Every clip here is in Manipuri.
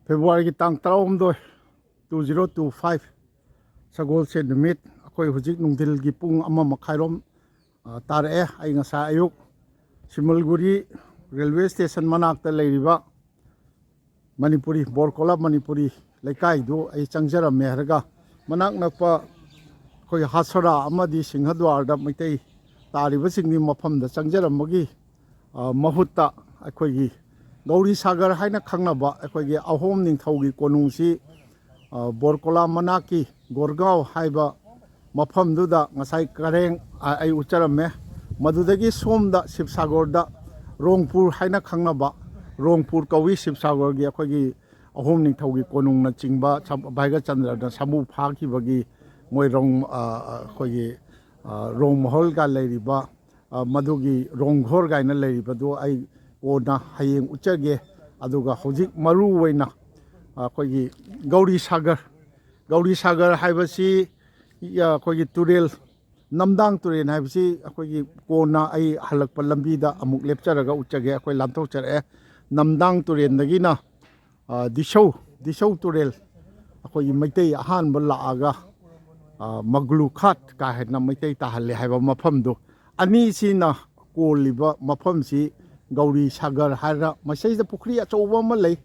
February tang tarawm doi 2025 sagol se numit akoi hujik nungdil gi pung ama makhairom tar e ai nga sa ayuk Simulguri railway station manak ta leiriba Manipuri Borkola Manipuri laikai du ai changjaram me harga manak nakpa khoi hasara amadi singhadwar da maitai tariba singni mafam da changjaram magi mahutta akoi gi Gouri Sagar haina khangnaba akoi gi ahom ningthau gi konungsi Borkola manaki Gorgaon haiba mafam duda ngasai kareng ai ucharam me madudagi somda Sivasagar da Rongpur haina khangnaba Rongpur kawi Sivasagar gi akoi gi ahom ningthau gi konung na chingba bhaiga chandra da samu phaki bagi moi rong khoi gi rong mahol ga leiriba madugi ronghor ga na leiriba do ai ona hayeng uchage aduga hojik maru waina khoi gi Gouri Sagar haibasi khoi gi turel namdang turen haibasi khoi gi kona ai halakpa lambi da amuk lepcharaga uchage khoi lanthok chare namdang turen dagina disau turel khoi gi maitai ahan bala aga maglu khat ka hena maitai ta halle haiba mafam do ani sina koliba mafam si Gouri Sagar hara masai da pukri achouba ma lei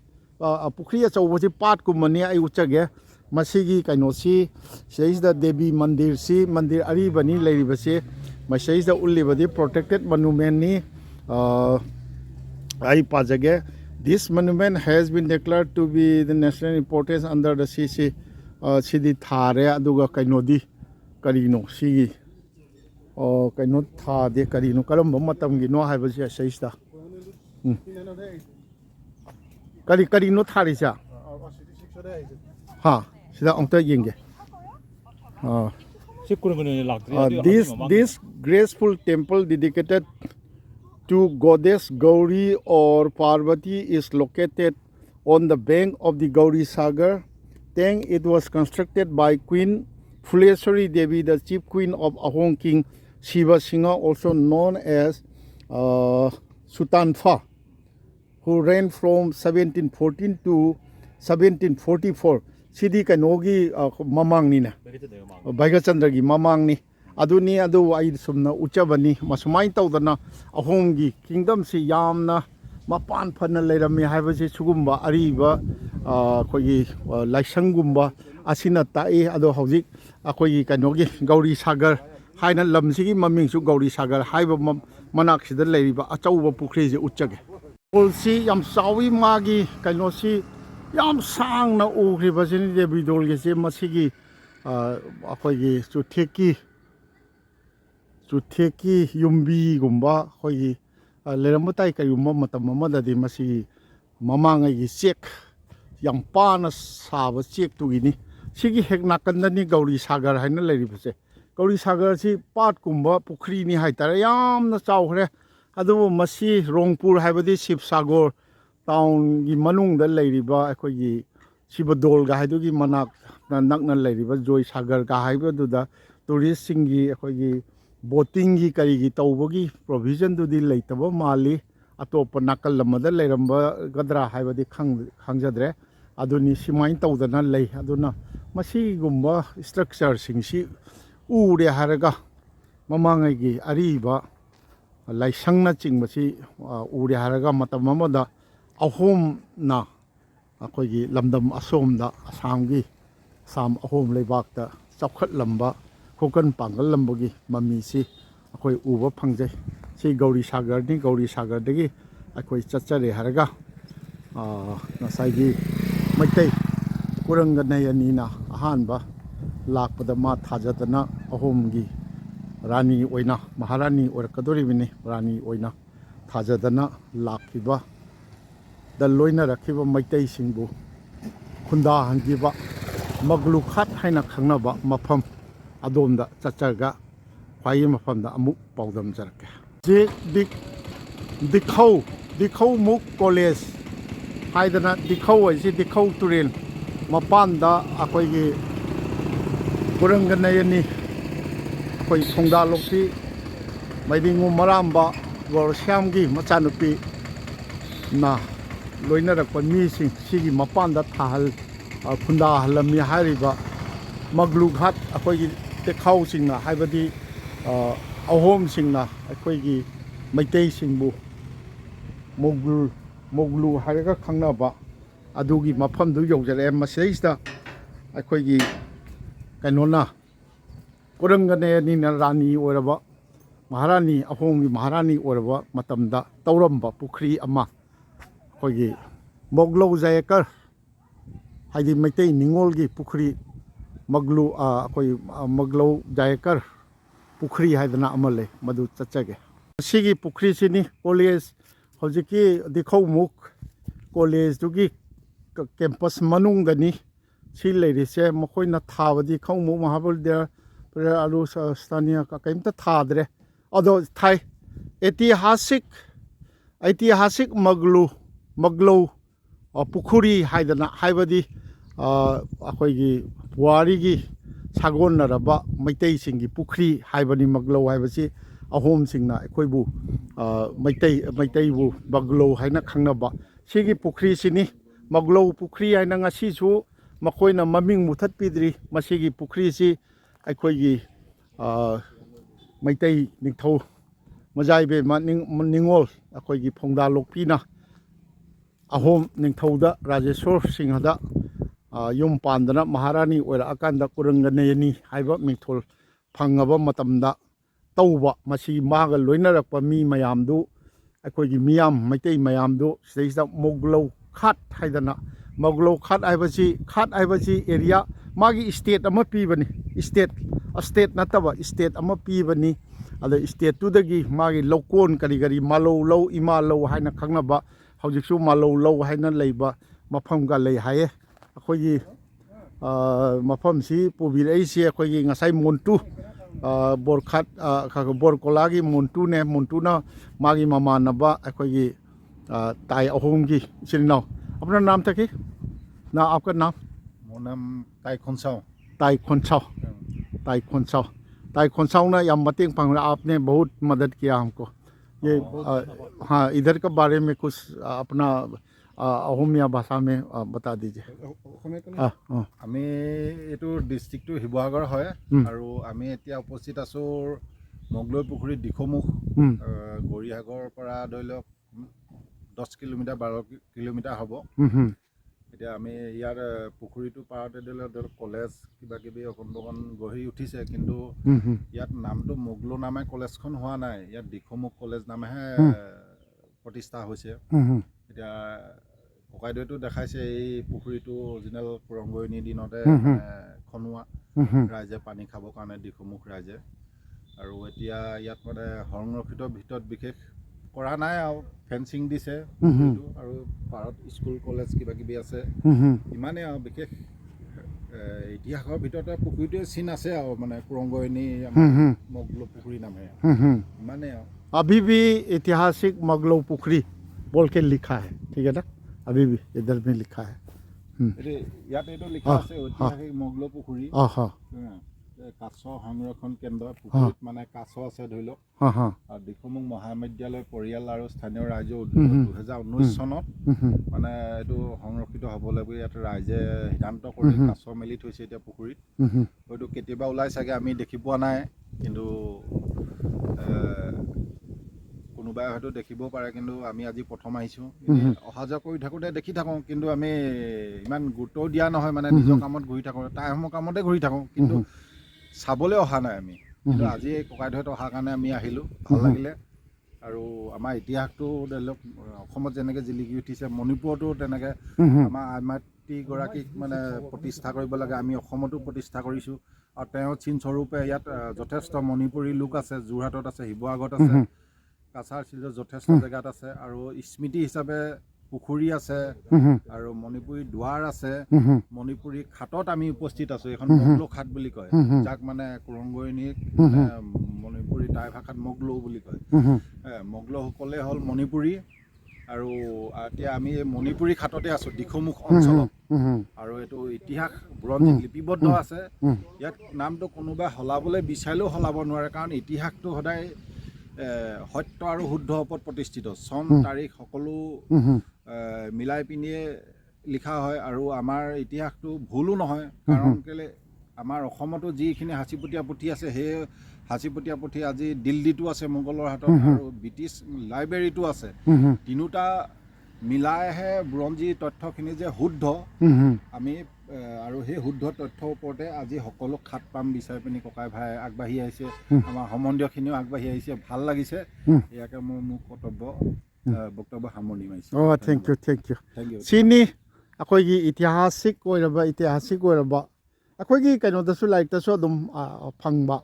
pukri achouba si pat kumani ai uchage masigi kaino si seis da devi mandir si mandir ari bani leiriba si masai da ulibadi protected monument ni ai pajage. This monument has been declared to be the national importance under the CC Sidi Thare aduga kainodi karino sigi kaino tha de karino karamba matam gi no haibasi saista karino thari sa ha sida ongta yenge this graceful temple dedicated to goddess Gauri or Parvati is located on the bank of the Gaurisagar. It was constructed by Queen Fuleshwari Devi, the chief queen of Ahom King Sivasagar, also known as Sutanfa, who reigned from 1714 to 1744. Sidi Kanogi Mamang Nina, Bhaigachandragi Mamang ni. Aduni adu ai sumna uchabani masumai tawdana ahomgi kingdom si yamna mapan phana leirami haibasi sugumba ariba khoi laisangumba asina tai ado hojik akoi kanogi Gouri Sagar haina lamsigi maming su Gouri Sagar haiba manak sida leiriba achauba pukri je uchage polsi yam sawi magi kanosi yam sangna ukriba sini Devidol ge se masigi akoi gi Chutheki yumbi gumba khoi leramatai kayumma matam amadadi masi mamangai gi chek yang pana saba chek tugini sigi hekna kandani Gouri Sagar haina leiribase Gouri Sagar si pat kumba pukri ni haitara yamna chawkhre adu masi Rongpur haibadi Sivasagar town gi manung da leiriba khoi gi Devidol ga haidugi manak nakna leiriba Joy Sagar ga haibadu da tourist singi khoi gi boating gi kari gi tawbagi provision du di leitaba mali atopa nakal lamada leiramba gadra haibadi khangjadre aduni simain tawdana lei aduna masi gumba structure singsi ure haraga mamangai gi ariba laisangna chingmasi ure haraga matam amada ahom na akoi gi lamdam asomda Assamgi Assam ahom leibakta chapkhat lamba Kokan Pangal Lambogi Mami si akoi uba pangjai si Gouri Sagar ni Gouri Sagar dagi akoi chachare haraga nasai maitai kuranga nayanina ahanba lakpada ma thajadana ahomgi rani oina maharani orakadori bini rani oina thajadana lakhiba da loina rakhiba maitai singbu khunda hangiba maglu khat haina khangnaba mafam adomda chachaga khwai mafamda amuk paudam jarake je dikhau muk college haidana dikhau ai dikhau turen mapanda akoi gi kuranganayani akoi thongda loksi maidingu maramba gorsyamgi machanupi na ꯂꯣꯏꯅꯔꯛꯄ ꯃꯤꯁꯤꯡ ꯁꯤꯒꯤ ꯃꯄꯥꯟꯗ ꯈꯨꯟꯗꯥꯍꯜꯂꯝꯃꯤ ꯍꯥꯏꯔꯤꯕ ꯃꯒ꯭ꯂꯨ ꯘꯥꯠ ꯑꯩꯈꯣꯏꯒꯤ ꯇꯦꯛꯈꯥꯎꯁꯤꯡꯅ ꯍꯥꯏꯕꯗꯤ ꯑꯍꯣꯝꯁꯤꯡꯅ ꯑꯩꯈꯣꯏꯒꯤ ꯃꯩꯇꯩꯁꯤꯡꯕꯨ ꯃꯣꯒ꯭ꯂꯨ ꯍꯥꯏꯔꯒ ꯈꯪꯅꯕ ꯑꯗꯨꯒꯤ ꯃꯐꯝꯗꯨ ꯌꯧꯖꯔꯛꯑꯦ ꯃꯁꯤꯗꯩꯁꯤꯗ ꯑꯩꯈꯣꯏꯒꯤ ꯀꯩꯅꯣꯅ ꯀꯨꯔꯪꯒꯅꯌꯅꯤꯅ ꯔꯥꯅꯤ ꯑꯣꯏꯔꯕ ꯃꯍꯥꯔꯥꯅꯤ ꯑꯍꯣꯝꯒꯤ ꯃꯍꯥꯔꯥꯅꯤ ꯑꯣꯏꯔꯕ ꯃꯇꯝꯗ ꯇꯧꯔꯝꯕ ꯄꯨꯈ꯭ꯔꯤ ꯑꯃ ꯑꯩꯈꯣꯏꯒꯤ ꯃꯣꯒ꯭ꯂꯧ ꯖꯌꯦꯀꯔ ꯍꯥꯏꯗꯤ ꯃꯩꯇꯩ ꯅꯤꯡꯉꯣꯜꯒꯤ ꯄꯨꯈ꯭ꯔꯤ ꯑꯩꯈꯣꯏ ꯃꯣꯒ꯭ꯂꯧ ꯖꯌꯦꯀꯔ ꯄꯨꯈ꯭ꯔꯤ ꯍꯥꯏꯗꯅ ꯑꯃ ꯂꯩ ꯃꯗꯨ ꯆꯠꯆꯒꯦ ꯁꯤꯒꯤ ꯄꯨꯈ꯭ꯔꯤꯁꯤꯅꯤ ꯀꯣꯂꯦꯖ ꯍꯧꯖꯤꯛꯀꯤ ꯗꯤꯈꯧꯃꯨꯛ ꯀꯣꯂꯦꯖꯇꯨꯒꯤ ꯀꯦꯝꯄꯁ ꯃꯅꯨꯡꯗꯅꯤ ꯁꯤ ꯂꯩꯔꯤꯁꯦ ꯃꯈꯣꯏꯅ ꯊꯥꯕꯗꯤ ꯈꯧꯃꯨꯛ ꯃꯍꯥꯕꯂꯤꯗ꯭ꯌ ꯑꯂꯨ ꯁ꯭ꯇꯥꯅꯤꯌꯥ ꯀꯩꯝꯇ ꯊꯥꯗ꯭ꯔꯦ ꯑꯗꯣ ꯊꯥꯏ ꯑꯩꯇꯤꯍꯥꯁꯤꯛ ꯃꯒ꯭ꯂꯧ ꯄꯨꯈ꯭ꯔꯤ ꯍꯥꯏꯗꯅ ꯍꯥꯏꯕꯗꯤ ꯑꯩꯈꯣꯏꯒꯤ ꯄꯨꯋꯥꯔꯤꯒꯤ ꯁꯥꯒꯣꯟꯅꯔꯕ ꯃꯩꯇꯩꯁꯤꯡꯒꯤ ꯄꯨꯈ꯭ꯔꯤ ꯍꯥꯏꯕꯅꯤ ꯃꯒ꯭ꯂꯧ ꯍꯥꯏꯕꯁꯤ ꯑꯍꯣꯝꯁꯤꯡꯅ ꯑꯩꯈꯣꯏꯕꯨ ꯃꯩꯇꯩꯕꯨ ꯃꯒ꯭ꯂꯧ ꯍꯥꯏꯅ ꯈꯪꯅꯕ ꯁꯤꯒꯤ ꯄꯨꯈ꯭ꯔꯤꯁꯤꯅꯤ ꯃꯒ꯭ꯂꯧ ꯄꯨꯈ꯭ꯔꯤ ꯍꯥꯏꯅ ꯉꯁꯤꯁꯨ ꯃꯈꯣꯏꯅ ꯃꯃꯤꯡ ꯃꯨꯊꯠꯄꯤꯗ꯭ꯔꯤ ꯃꯁꯤꯒꯤ ꯄꯨꯈ꯭ꯔꯤꯁꯤ ꯑꯩꯈꯣꯏꯒꯤ ꯃꯩꯇꯩ ꯅꯤꯡꯊꯧ ꯃꯖꯥꯏꯕꯦꯝꯃ ꯅꯤꯡꯉꯣꯜ ꯑꯩꯈꯣꯏꯒꯤ ꯐꯧꯗꯥ ꯂꯣꯛꯄꯤꯅ ꯑꯍꯣꯝ ꯅꯤꯡꯊꯧꯗ ꯔꯥꯖꯦꯁꯣꯔ ꯁꯤꯡꯍꯗ ꯌꯨꯝ ꯄꯥꯟꯗꯅ ꯃꯍꯥꯔꯥꯅꯤ ꯑꯣꯏꯔꯛꯑꯀꯥꯟꯗ ꯀꯨꯔꯪꯒꯅꯌꯅꯤ ꯍꯥꯏꯕ ꯃꯤꯡꯊꯣꯜ ꯐꯪꯉꯕ ꯃꯇꯝꯗ ꯇꯧꯕ ꯃꯁꯤ ꯃꯥꯒ ꯂꯣꯏꯅꯔꯛꯄ ꯃꯤ ꯃꯌꯥꯝꯗු ꯑꯩꯈꯣꯏꯒꯤ ꯃꯤꯌꯥꯝ ꯃꯩꯇꯩ ꯃꯌꯥꯝꯗු ꯁꯤꯗꯩꯁꯤꯗ ꯃꯣꯒ꯭ꯂꯧ ꯈꯥꯠ ꯍꯥꯏꯗꯅ ꯃꯣꯒ꯭ꯂꯧ ꯈꯥꯠ ꯍꯥꯏꯕꯁꯤ ꯑꯦꯔꯤꯌꯥ ꯃꯥꯒꯤ ꯏꯁꯇꯦꯠ ꯑꯃ ꯄꯤꯕꯅꯤ ꯏꯁꯇꯦꯠ ꯅꯠꯇꯕ ꯏꯁꯇꯦꯠ ꯑꯃ ꯄꯤꯕꯅꯤ ꯑꯗ ꯏꯁꯇꯦꯠꯇꯨꯗꯒꯤ ꯃꯥꯒꯤ ꯂꯧꯀꯣꯟ ꯀꯔꯤ ꯃꯥꯂꯧ ꯂꯧ ꯏꯃꯥ ꯂꯧ ꯍꯥꯏꯅ ꯈꯪꯅꯕ ꯍꯧꯖꯤꯛꯁꯨ ꯃꯥꯂꯧ ꯂꯧ ꯍꯥꯏꯅ ꯂꯩꯕ ꯃꯐꯝꯒ ꯂꯩ ꯍꯥꯏꯌꯦ ꯑꯩꯈꯣꯏꯒꯤ ꯃꯐꯝꯁꯤ ꯄꯨꯕꯤꯔꯛꯏꯁꯤ ꯑꯩꯈꯣꯏꯒꯤ ꯉꯁꯥꯏ ꯃꯣꯟꯇꯨ ꯕꯣꯔꯀꯣꯂꯥꯒꯤ ꯃꯣꯟꯇꯨꯅ मागी ममानबा अखोगी ताई अहोमगी इचिल नाव अपना नाम था कि ना आपका नाम मोर नाम ताई खोंसाओ ताई खोंसाओ ना या मतेंग पांगला आपने बहुत मदद किया हमको ये हाँ इधर के बारे में कुछ अपना अहोमिया भाषा में बता दीजिए আমি এটো ডিস্ট্রিক্টটো শিৱসাগৰ হয় আৰু আমি এতিয়া উপস্থিত আছো মগলৈ পুখুৰী দিখমুখ গৌৰীসাগৰৰ পৰা ধৰি লওক 10 কিলোমিটাৰ 12 কিলোমিটাৰ হ'ব এতিয়া আমি ইয়াৰ পুখুৰীটো পাৰতে ধৰি লওক কলেজ কিবা কিবি অকণ গঢ়ি উঠিছে কিন্তু ইয়াত নামটো মগলো নামে কলেজখন হোৱা নাই ইয়াত দিখমুখ কলেজ নামেহে প্ৰতিষ্ঠা হৈছে এতিয়া ককাইদেউটো দেখাইছে এই পুখুৰীটো অৰিজিনেল পুৰংগয়নী দিনতে খনোৱা ৰাইজে পানী খাবৰ কাৰণে দিখমুখ ৰাইজে আৰু এতিয়া ইয়াত মানে সংৰক্ষিত ভিতৰত বিশেষ কৰা নাই আৰু ফেন্সিং দিছে আৰু পাৰত স্কুল কলেজ কিবা কিবি আছে ইমানে আৰু বিশেষ ইতিহাসৰ ভিতৰতে পুখুৰীটোৱে চিন আছে আৰু মানে পুৰংগয়নী মগলো পুখুৰী নামে ইমানে আৰু अभी भी ऐतिहासिक मगलो पुखरी बोल के लिखा है ठीक है ना अभी भी इधर में लिखा है ইয়াত এইটো লিখা আছে ঐতিহাসিক মগলো পুখুৰী কাছ সংৰক্ষণ কেন্দ্ৰ পুখুৰীত মানে কাছ আছে ধৰি লওক আৰু দিখমুখ মহাবিদ্যালয় পৰিয়াল আৰু স্থানীয় ৰাইজৰ 2019 চনত মানে এইটো সংৰক্ষিত হ'ব লাগিব ইয়াত ৰাইজে সিদ্ধান্ত কৰি কাছ মেলি থৈছে এতিয়া পুখুৰীত হয়তো কেতিয়াবা ওলাই চাগে আমি দেখি পোৱা নাই কিন্তু কোনোবাই হয়তো দেখিবও পাৰে কিন্তু আমি আজি প্ৰথম আহিছোঁ অহা যোৱা কৰি থাকোঁতে দেখি থাকোঁ কিন্তু আমি ইমান গুৰুত্ব দিয়া নহয় মানে নিজৰ কামত ঘূৰি থাকোঁ টাইমৰ কামতে ঘূৰি থাকোঁ কিন্তু চাবলৈ অহা নাই আমি কিন্তু আজি ককাইদেউহঁত অহাৰ কাৰণে আমি আহিলোঁ ভাল লাগিলে আৰু আমাৰ ইতিহাসটো ধৰি লওক অসমত যেনেকৈ জিলিকি উঠিছে মণিপুৰতো তেনেকৈ আমাৰ আইমাতৃগৰাকীক মানে প্ৰতিষ্ঠা কৰিব লাগে আমি অসমতো প্ৰতিষ্ঠা কৰিছোঁ আৰু তেওঁৰ চিনস্বৰূপে ইয়াত যথেষ্ট মণিপুৰী লোক আছে যোৰহাটত আছে শিৱসাগৰত আছে কাছাৰ চিলৰ যথেষ্ট জেগাত আছে আৰু স্মৃতি হিচাপে পুখুৰী আছে আৰু মণিপুৰী দুৱাৰ আছে মণিপুৰী খাটত আমি উপস্থিত আছো এখন মগলো খাট বুলি কয় যাক মানে কুৰংগয়নীক মণিপুৰী টাই ভাষাত মগলো বুলি কয় মগলোসকলে হ'ল মণিপুৰী আৰু এতিয়া আমি মণিপুৰী খাটতে আছো দিখমুখ অঞ্চলত আৰু এইটো ইতিহাস বুৰঞ্জীত লিপিবদ্ধ আছে ইয়াত নামটো কোনোবাই সলাবলৈ বিচাৰিলেও সলাব নোৱাৰে কাৰণ ইতিহাসটো সদায় সত্য আৰু শুদ্ধ ওপৰত প্ৰতিষ্ঠিত চন তাৰিখ সকলো মিলাই পিনিয়ে লিখা হয় আৰু আমাৰ ইতিহাসটো ভুলো নহয় কাৰণ কেলে আমাৰ অসমতো যিখিনি সাঁচিপতীয়া পুথি আছে সেই সাঁচিপতীয়া পুথি আজি দিল্লীতো আছে মোগলৰ হাতত আৰু ব্ৰিটিছ লাইব্ৰেৰীটো আছে তিনিটা মিলাইহে বুৰঞ্জী তথ্যখিনি যে শুদ্ধ আমি আৰু সেই শুদ্ধ তথ্যৰ ওপৰতে আজি সকলো খাত পাম বিচাৰি পিনি ককাই ভাই আগবাঢ়ি আহিছে আমাৰ সম্বন্ধীয়খিনিও আগবাঢ়ি আহিছে ভাল লাগিছে ইয়াকে মোৰ বক্তব্য সামৰণি মাৰিছোঁ থেংক ইউ সিনি ꯑꯩꯈꯣꯏꯒꯤ ꯏꯇꯤꯍꯥꯁꯤꯛ ꯑꯣꯏꯔꯕ ꯑꯩꯈꯣꯏꯒꯤ ꯀꯩꯅꯣꯗꯁꯨ ꯂꯥꯏꯔꯤꯛꯇꯁꯨ ꯑꯗꯨꯝ ꯐꯪꯕ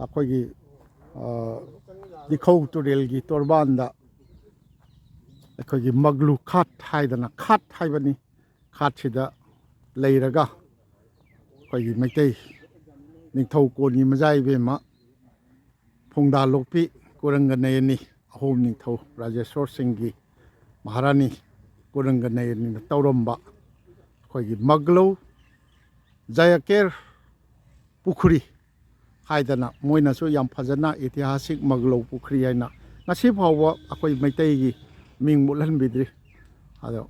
ꯑꯩꯈꯣꯏꯒꯤ ꯗꯤꯈꯧ ꯇꯨꯔꯦꯜꯒꯤ ꯇꯣꯔꯕꯥꯟꯗ ꯑꯩꯈꯣꯏꯒꯤ ꯃꯒ꯭ꯂꯨ ꯈꯥꯠ ꯍꯥꯏꯗꯅ ꯈꯥꯠ ꯍꯥꯏꯕꯅꯤ ꯈꯥꯠꯁꯤꯗ ꯂꯩꯔꯒ ꯑꯩꯈꯣꯏꯒꯤ ꯃꯩꯇꯩ ꯅꯤꯡꯊꯧ ꯀꯣꯟꯒꯤ ꯃꯖꯥ ꯏꯕꯦꯝꯃ ꯐꯨꯡꯗꯥ ꯂꯣꯛꯄꯤ ꯀꯣꯔꯪꯒꯅꯌꯅꯤ ꯑꯍꯣꯝ ꯅꯤꯡꯊꯧ ꯔꯥꯖꯦꯁꯣꯔꯁꯤꯡꯒꯤ ꯃꯍꯥꯔꯥꯅꯤ ꯀꯣꯔꯪꯒꯅꯌꯅꯤꯅ ꯇꯧꯔꯝꯕ ꯑꯩꯈꯣꯏꯒꯤ ꯃꯒ꯭ꯂꯧ ꯖꯌꯀꯦꯔ ꯄꯨꯈ꯭ꯔꯤ ꯍꯥꯏꯗꯅ ꯃꯣꯏꯅꯁꯨ ꯌꯥꯝ ꯐꯖꯅ ꯏꯇꯤꯍꯥꯁꯤꯛ ꯃꯒ꯭ꯂꯧ ꯄꯨꯈ꯭ꯔꯤ ꯍꯥꯏꯅ ꯉꯁꯤ ꯐꯥꯎꯕ ꯑꯩꯈꯣꯏ ꯃꯩꯇꯩꯒꯤ ꯃꯤꯡ ꯃꯨꯠꯍꯟꯕꯤꯗ꯭ꯔꯤ ꯑꯗꯣ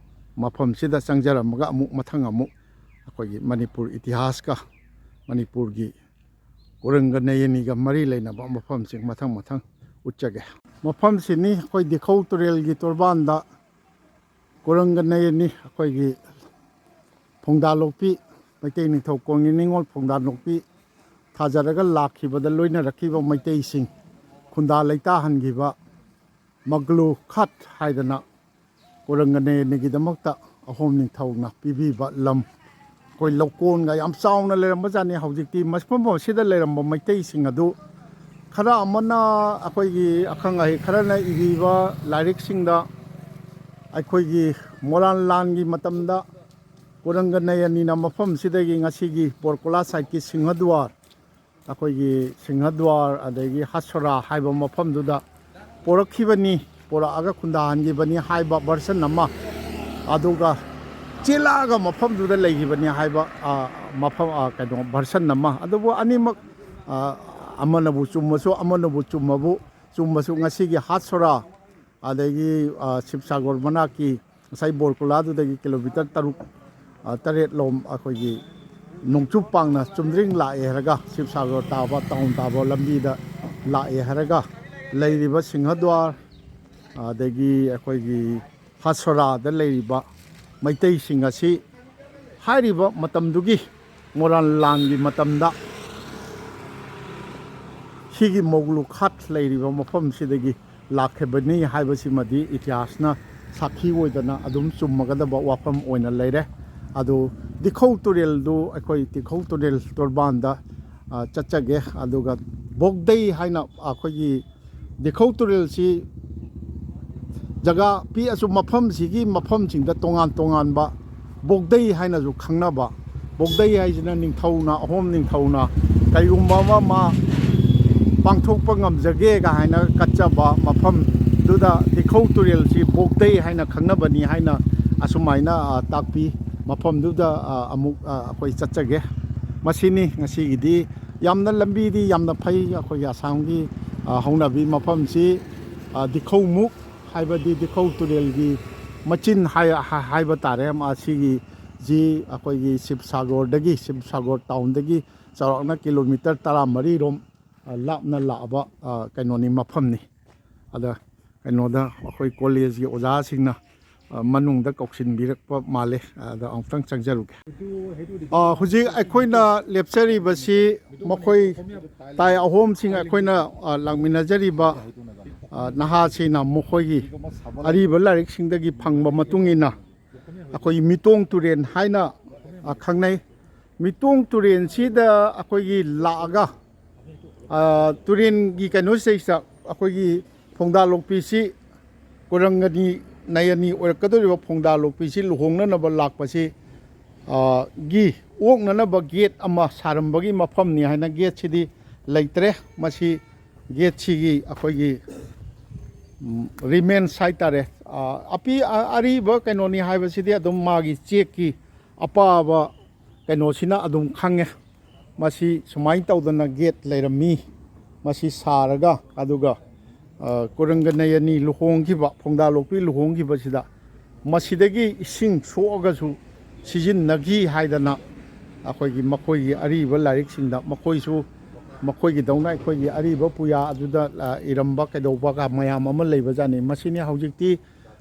ꯃꯐꯝꯁꯤꯗ ꯆꯪꯖꯔꯝꯃꯒ ꯑꯃꯨꯛ ꯃꯊꯪ ꯑꯃꯨꯛ ꯑꯩꯈꯣꯏꯒꯤ ꯃꯅꯤꯄꯨꯔ ꯏꯇꯤꯍꯥꯁꯀ ꯃꯅꯤꯄꯨꯔꯒꯤ ꯀꯣꯔꯪꯒꯅꯌꯅꯤꯒ ꯃꯔꯤ ꯂꯩꯅꯕ ꯃꯐꯝꯁꯤꯡ ꯃꯊꯪ ꯎꯠꯆꯒꯦ ꯃꯐꯝꯁꯤꯅꯤ ꯑꯩꯈꯣꯏ ꯗꯤꯈꯧ ꯇꯨꯔꯦꯜꯒꯤ ꯇꯣꯔꯕꯥꯟꯗ ꯀꯣꯔꯪꯒꯅꯌꯅꯤ ꯑꯩꯈꯣꯏꯒꯤ ꯐꯨꯡꯗꯥ ꯂꯣꯛꯄꯤ ꯃꯩꯇꯩ ꯅꯤꯡꯊꯧ ꯀꯣꯟꯒꯤ ꯅꯤꯡꯉꯣꯜ ꯐꯨꯡꯗꯥ ꯂꯣꯛꯄꯤ ꯊꯥꯖꯔꯒ ꯂꯥꯛꯈꯤꯕꯗ ꯂꯣꯏꯅꯔꯛꯈꯤꯕ ꯃꯩꯇꯩꯁꯤꯡ ꯈꯨꯟꯗꯥ ꯂꯩꯇꯥꯍꯟꯈꯤꯕ ꯃꯒ꯭ꯂꯨ ꯈꯥꯠ ꯍꯥꯏꯗꯅ ꯀꯣꯔꯪꯒꯅꯌꯅꯤꯒꯤꯗꯃꯛꯇ ꯑꯍꯣꯝ ꯅꯤꯡꯊꯧꯅ ꯄꯤꯕꯤꯕ ꯂꯝ ꯑꯩꯈꯣꯏ ꯂꯧꯀꯣꯟꯒ ꯌꯥꯝ ꯆꯥꯎꯅ ꯂꯩꯔꯝꯕꯖꯥꯠꯅꯤ ꯍꯧꯖꯤꯛꯇꯤ ꯃꯐꯝ ꯑꯁꯤꯗ ꯂꯩꯔꯝꯕ ꯃꯩꯇꯩꯁꯤꯡ ꯑꯗꯨ ꯈꯔ ꯑꯃꯅ ꯑꯩꯈꯣꯏꯒꯤ ꯑꯈꯪ ꯑꯍꯩ ꯈꯔꯅ ꯏꯕꯤꯕ ꯂꯥꯏꯔꯤꯛꯁꯤꯡꯗ ꯑꯩꯈꯣꯏꯒꯤ ꯃꯣꯔꯥꯟ ꯂꯥꯟꯒꯤ ꯃꯇꯝꯗ ꯀꯣꯔꯪꯒꯅꯌꯅꯤꯅ ꯃꯐꯝꯁꯤꯗꯒꯤ ꯉꯁꯤꯒꯤ ꯕꯣꯔꯀꯣꯂꯥ ꯁꯥꯏꯠꯀꯤ ꯁꯤꯡꯍꯗ꯭ꯋꯥꯔ ꯑꯩꯈꯣꯏꯒꯤ ꯁꯤꯡꯍꯗ꯭ꯋꯥꯔ ꯑꯗꯒꯤ ꯍꯠꯁꯣꯔꯥ ꯍꯥꯏꯕ ꯃꯐꯝꯗꯨꯗ ꯄꯣꯔꯛꯈꯤꯕꯅꯤ ꯄꯣꯔꯛꯑꯒ ꯈꯨꯟꯗꯥꯍꯟꯈꯤꯕꯅꯤ ꯍꯥꯏꯕ ꯚꯔꯁꯟ ꯑꯃ ꯑꯗꯨꯒ ꯆꯦꯜꯂꯛꯑꯒ ꯃꯐꯝꯗꯨꯗ ꯂꯩꯈꯤꯕꯅꯤ ꯍꯥꯏꯕ ꯃꯐꯝ ꯀꯩꯅꯣ ꯚꯔꯁꯟ ꯑꯃ ꯑꯗꯨꯕꯨ ꯑꯅꯤꯃꯛ ꯑꯃꯅꯕꯨ ꯆꯨꯝꯃꯁꯨ ꯑꯃꯅꯕꯨ ꯆꯨꯝꯃꯁꯨ ꯉꯁꯤꯒꯤ ꯍꯠꯁꯣꯔꯥ ꯑꯗꯒꯤ ꯁꯤꯕꯁꯥꯒꯣꯔ ꯃꯅꯥꯛꯀꯤ ꯉꯁꯥꯏ ꯕꯣꯔꯀꯨꯂꯥꯗꯨꯗꯒꯤ ꯀꯤꯂꯣꯃꯤꯇꯔ 7-8 ꯑꯩꯈꯣꯏꯒꯤ ꯅꯣꯡꯆꯨꯞ ꯄꯥꯡꯅ ꯆꯨꯝꯗ꯭ꯔꯤꯡ ꯂꯥꯛꯑꯦ ꯍꯥꯏꯔꯒ ꯁꯤꯕꯁꯥꯒꯔ ꯇꯥꯕ ꯇꯥꯎꯟ ꯇꯥꯕ ꯂꯝꯕꯤꯗ ꯂꯥꯛꯑꯦ ꯍꯥꯏꯔꯒ ꯂꯩꯔꯤꯕ ꯁꯤꯡꯍꯗ꯭ꯋꯥꯔ ꯑꯗꯒꯤ ꯑꯩꯈꯣꯏꯒꯤ ꯍꯠꯁꯣꯔꯥꯗ ꯂꯩꯔꯤꯕ ꯃꯩꯇꯩꯁꯤꯡ ꯑꯁꯤ ꯍꯥꯏꯔꯤꯕ ꯃꯇꯝꯗꯨꯒꯤ ꯃꯣꯔꯥꯟ ꯂꯥꯟꯒꯤ ꯃꯇꯝꯗ ꯁꯤꯒꯤ ꯃꯣꯒ꯭ꯂꯨ ꯈꯥꯠ ꯂꯩꯔꯤꯕ ꯃꯐꯝꯁꯤꯗꯒꯤ ꯂꯥꯛꯈꯤꯕꯅꯤ ꯍꯥꯏꯕꯁꯤꯃꯗꯤ ꯏꯇꯤꯍꯥꯁꯅ ꯁꯥꯈꯤ ꯑꯣꯏꯗꯅ ꯑꯗꯨꯝ ꯆꯨꯝꯃꯒꯗꯕ ꯋꯥꯐꯝ ꯑꯣꯏꯅ ꯂꯩꯔꯦ ꯑꯗꯨ ꯗꯤꯈꯧ ꯇꯨꯔꯦꯜꯗꯨ ꯑꯩꯈꯣꯏ ꯗꯤꯈꯧ ꯇꯨꯔꯦꯜ ꯇꯣꯔꯕꯥꯟꯗ ꯆꯠꯆꯒꯦ ꯑꯗꯨꯒ ꯕꯣꯛꯗꯩ ꯍꯥꯏꯅ ꯑꯩꯈꯣꯏꯒꯤ ꯗꯤꯈꯧ ꯇꯨꯔꯦꯜꯁꯤ ꯖꯒꯥ ꯄꯤꯛꯑꯁꯨ ꯃꯐꯝꯁꯤꯡꯗ ꯇꯣꯉꯥꯟꯕ ꯕꯣꯛꯗꯩ ꯍꯥꯏꯅꯁꯨ ꯈꯪꯅꯕ ꯕꯣꯛꯗꯩ ꯍꯥꯏꯁꯤꯅ ꯅꯤꯡꯊꯧꯅ ꯑꯍꯣꯝ ꯅꯤꯡꯊꯧꯅ ꯀꯔꯤꯒꯨꯝꯕ ꯑꯃ ꯄꯥꯡꯊꯣꯛꯄ ꯉꯝꯖꯒꯦꯒ ꯍꯥꯏꯅ ꯀꯠꯆꯕ ꯃꯐꯝꯗꯨꯗ ꯗꯤꯈꯧ ꯇꯨꯔꯦꯜꯁꯤ ꯕꯣꯛꯗꯩ ꯍꯥꯏꯅ ꯈꯪꯅꯕꯅꯤ ꯍꯥꯏꯅ ꯑꯁꯨꯃꯥꯏꯅ ꯇꯥꯛꯄꯤ ꯃꯐꯝꯗꯨꯗ ꯑꯃꯨꯛ ꯑꯩꯈꯣꯏ ꯆꯠꯆꯒꯦ ꯃꯁꯤꯅꯤ ꯉꯁꯤꯒꯤꯗꯤ ꯌꯥꯝꯅ ꯂꯝꯕꯤꯗꯤ ꯌꯥꯝꯅ ꯐꯩ ꯑꯩꯈꯣꯏꯒꯤ ꯑꯁꯥꯝꯒꯤ ꯍꯧꯅꯕꯤ ꯃꯐꯝꯁꯤ ꯗꯤꯈꯧꯃꯨꯛ ꯍꯥꯏꯕꯗꯤ ꯗꯤꯈꯧ ꯇꯨꯔꯦꯜꯒꯤ ꯃꯆꯤꯟ ꯍꯥꯏꯕ ꯇꯥꯔꯦ ꯃꯁꯤꯒꯤ ꯑꯩꯈꯣꯏꯒꯤ ꯁꯤꯕꯁꯥꯒꯣꯔ ꯇꯥꯎꯟꯗꯒꯤ ꯆꯥꯎꯔꯥꯛꯅ ꯀꯤꯂꯣꯃꯤꯇꯔ 14 ꯂꯥꯞꯅ ꯂꯥꯛꯑꯕ ꯀꯩꯅꯣꯅꯤ ꯃꯐꯝꯅꯤ ꯑꯗ ꯀꯩꯅꯣꯗ ꯑꯩꯈꯣꯏ ꯀꯣꯂꯦꯖꯀꯤ ꯑꯣꯖꯥꯁꯤꯡꯅ ꯃꯅꯨꯡꯗ ꯀꯧꯁꯤꯟꯕꯤꯔꯛꯄ ꯃꯥꯜꯂꯦ ꯑꯗ ꯑꯃꯨꯛꯇꯪ ꯆꯪꯖꯔꯨꯒꯦ ꯍꯧꯖꯤꯛ ꯑꯩꯈꯣꯏꯅ ꯂꯦꯞꯆꯔꯤꯕꯁꯤ ꯃꯈꯣꯏ ꯇꯥꯏ ꯑꯍꯣꯝꯁꯤꯡ ꯑꯩꯈꯣꯏꯅ ꯂꯥꯛꯃꯤꯟꯅꯖꯔꯤꯕ ꯅꯍꯥꯁꯤꯡꯅ ꯃꯈꯣꯏꯒꯤ ꯑꯔꯤꯕ ꯂꯥꯏꯔꯤꯛꯁꯤꯡꯗꯒꯤ ꯐꯪꯕ ꯃꯇꯨꯡ ꯏꯟꯅ ꯑꯩꯈꯣꯏ ꯃꯤꯇꯣꯡ ꯇꯨꯔꯦꯟ ꯍꯥꯏꯅ ꯈꯪꯅꯩ ꯃꯤꯇꯣꯡ ꯇꯨꯔꯦꯟꯁꯤꯗ ꯑꯩꯈꯣꯏꯒꯤ ꯂꯥꯛꯑꯒ ꯇꯨꯔꯦꯟꯒꯤ ꯀꯩꯅꯣꯁꯤꯗꯩꯁꯤꯗ ꯑꯩꯈꯣꯏꯒꯤ ꯐꯨꯡꯗꯥ ꯂꯣꯛꯄꯤꯁꯤ ꯀꯣꯔꯪꯒꯅꯌꯅꯤ ꯑꯣꯏꯔꯛꯀꯗꯧꯔꯤꯕ ꯐꯨꯡꯗꯥ ꯂꯣꯛꯄꯤꯁꯤ ꯂꯨꯍꯣꯡꯅꯅꯕ ꯂꯥꯛꯄꯁꯤ ꯒꯤ ꯑꯣꯛꯅꯅꯕ ꯒꯦꯠ ꯑꯃ ꯁꯥꯔꯝꯕꯒꯤ ꯃꯐꯝꯅꯤ ꯍꯥꯏꯅ ꯒꯦꯠꯁꯤꯗꯤ ꯂꯩꯇ꯭ꯔꯦ ꯃꯁꯤ ꯒꯦꯠꯁꯤꯒꯤ ꯑꯩꯈꯣꯏꯒꯤ ꯔꯤꯃꯦꯟꯁ ꯍꯥꯏꯇꯥꯔꯦ ꯑꯔꯤꯕ ꯀꯩꯅꯣꯅꯤ ꯍꯥꯏꯕꯁꯤꯗꯤ ꯑꯗꯨꯝ ꯃꯥꯒꯤ ꯆꯦꯛꯀꯤ ꯑꯄꯥꯕ ꯀꯩꯅꯣꯁꯤꯅ ꯑꯗꯨꯝ ꯈꯪꯉꯦ ꯃꯁꯤ ꯁꯨꯃꯥꯏꯅ ꯇꯧꯗꯅ ꯒꯦꯠ ꯂꯩꯔꯝꯃꯤ ꯃꯁꯤ ꯁꯥꯔꯒ ꯑꯗꯨꯒ ꯀꯣꯔꯪꯒꯅꯌꯅꯤ ꯂꯨꯍꯣꯡꯈꯤꯕ ꯐꯨꯡꯗꯥ ꯂꯣꯛꯄꯤ ꯂꯨꯍꯣꯡꯈꯤꯕꯁꯤꯗ ꯃꯁꯤꯗꯒꯤ ꯏꯁꯤꯡ ꯁꯣꯛꯑꯒꯁꯨ ꯁꯤꯖꯤꯟꯅꯈꯤ ꯍꯥꯏꯗꯅ ꯑꯩꯈꯣꯏꯒꯤ ꯃꯈꯣꯏꯒꯤ ꯑꯔꯤꯕ ꯂꯥꯏꯔꯤꯛꯁꯤꯡꯗ ꯃꯈꯣꯏꯁꯨ ꯃꯈꯣꯏꯒꯤꯗꯧꯅ ꯑꯩꯈꯣꯏꯒꯤ ꯑꯔꯤꯕ ꯄꯨꯌꯥ ꯑꯗꯨꯗ ꯏꯔꯝꯕ ꯀꯩꯗꯧꯕꯒ ꯃꯌꯥꯝ ꯑꯃ ꯂꯩꯕꯖꯥꯠꯅꯤ ꯃꯁꯤꯅꯤ ꯍꯧꯖꯤꯛꯇꯤ